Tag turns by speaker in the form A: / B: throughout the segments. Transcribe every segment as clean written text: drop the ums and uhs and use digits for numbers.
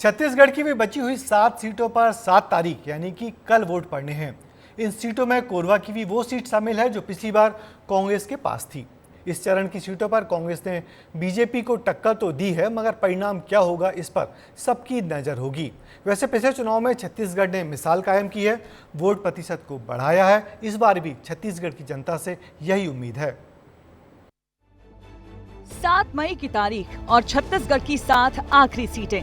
A: छत्तीसगढ़ की भी बची हुई 7 सीटों पर 7 तारीख यानी कि कल वोट पड़ने हैं। इन सीटों में कोरबा की भी वो सीट शामिल है जो पिछली बार कांग्रेस के पास थी। इस चरण की सीटों पर कांग्रेस ने बीजेपी को टक्कर तो दी है, मगर परिणाम क्या होगा इस पर सबकी नजर होगी। वैसे पिछले चुनाव में छत्तीसगढ़ ने मिसाल कायम की है, वोट प्रतिशत को बढ़ाया है। इस बार भी छत्तीसगढ़ की जनता से यही उम्मीद है।
B: 7 मई की तारीख और छत्तीसगढ़ की 7 आखिरी सीटें।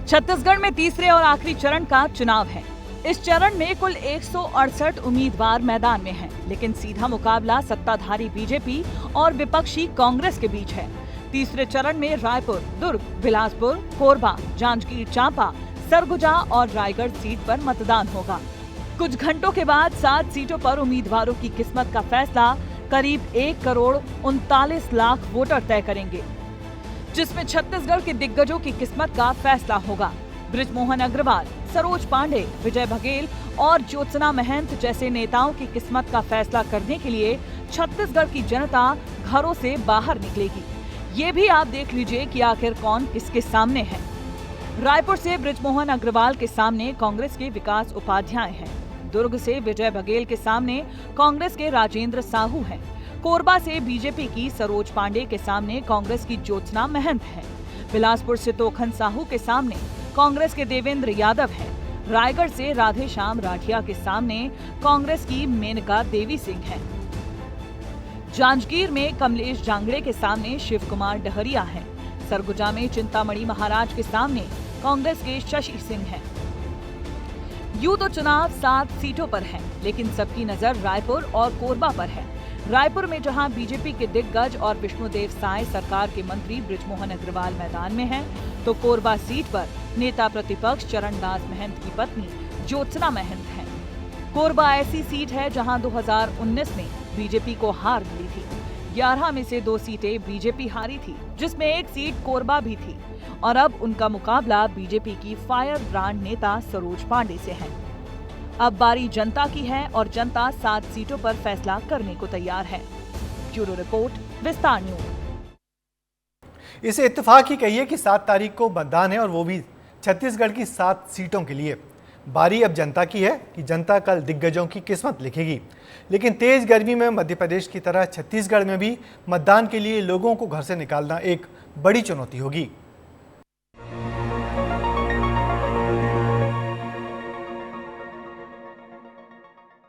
B: छत्तीसगढ़ में तीसरे और आखिरी चरण का चुनाव है। इस चरण में कुल 168 उम्मीदवार मैदान में हैं, लेकिन सीधा मुकाबला सत्ताधारी बीजेपी और विपक्षी कांग्रेस के बीच है। तीसरे चरण में रायपुर, दुर्ग, बिलासपुर, कोरबा, जांजगीर चांपा, सरगुजा और रायगढ़ सीट पर मतदान होगा। कुछ घंटों के बाद 7 सीटों पर उम्मीदवारों की किस्मत का फैसला करीब 1 करोड़ 39 लाख वोटर तय करेंगे, जिसमें छत्तीसगढ़ के दिग्गजों की किस्मत का फैसला होगा। बृजमोहन अग्रवाल, सरोज पांडे, विजय बघेल और ज्योत्सना महंत जैसे नेताओं की किस्मत का फैसला करने के लिए छत्तीसगढ़ की जनता घरों से बाहर निकलेगी। ये भी आप देख लीजिए कि आखिर कौन किसके सामने है। रायपुर से बृजमोहन अग्रवाल के सामने कांग्रेस के विकास उपाध्याय हैं। दुर्ग से विजय बघेल के सामने कांग्रेस के राजेंद्र साहू हैं। कोरबा से बीजेपी की सरोज पांडे के सामने कांग्रेस की ज्योत्सना महंत है। बिलासपुर से तोखन साहू के सामने कांग्रेस के देवेंद्र यादव हैं। रायगढ़ से राधेश्याम राठिया के सामने कांग्रेस की मेनका देवी सिंह हैं। जांजगीर में कमलेश जांगड़े के सामने शिव कुमार डहरिया हैं। सरगुजा में चिंतामणि महाराज के सामने कांग्रेस के शशि सिंह हैं। यूं तो चुनाव 7 सीटों पर है, लेकिन सबकी नजर रायपुर और कोरबा पर है। रायपुर में जहां बीजेपी के दिग्गज और विष्णुदेव साय सरकार के मंत्री बृजमोहन अग्रवाल मैदान में हैं, तो कोरबा सीट पर नेता प्रतिपक्ष चरणदास महंत की पत्नी ज्योत्सना महंत हैं। कोरबा ऐसी सीट है जहां 2019 में बीजेपी को हार मिली थी। 11 में से 2 सीटें बीजेपी हारी थी, जिसमें 1 सीट कोरबा भी थी, और अब उनका मुकाबला बीजेपी की फायर ब्रांड नेता सरोज पांडे से है। अब बारी जनता की है और जनता 7 सीटों पर फैसला करने को तैयार है। ब्यूरो रिपोर्ट, विस्तार न्यूज।
A: इसे इत्तेफाक ही कहिए कि 7 तारीख को मतदान है, और वो भी छत्तीसगढ़ की 7 सीटों के लिए। बारी अब जनता की है कि जनता कल दिग्गजों की किस्मत लिखेगी। लेकिन तेज गर्मी में मध्य प्रदेश की तरह छत्तीसगढ़ में भी मतदान के लिए लोगों को घर से निकालना एक बड़ी चुनौती होगी।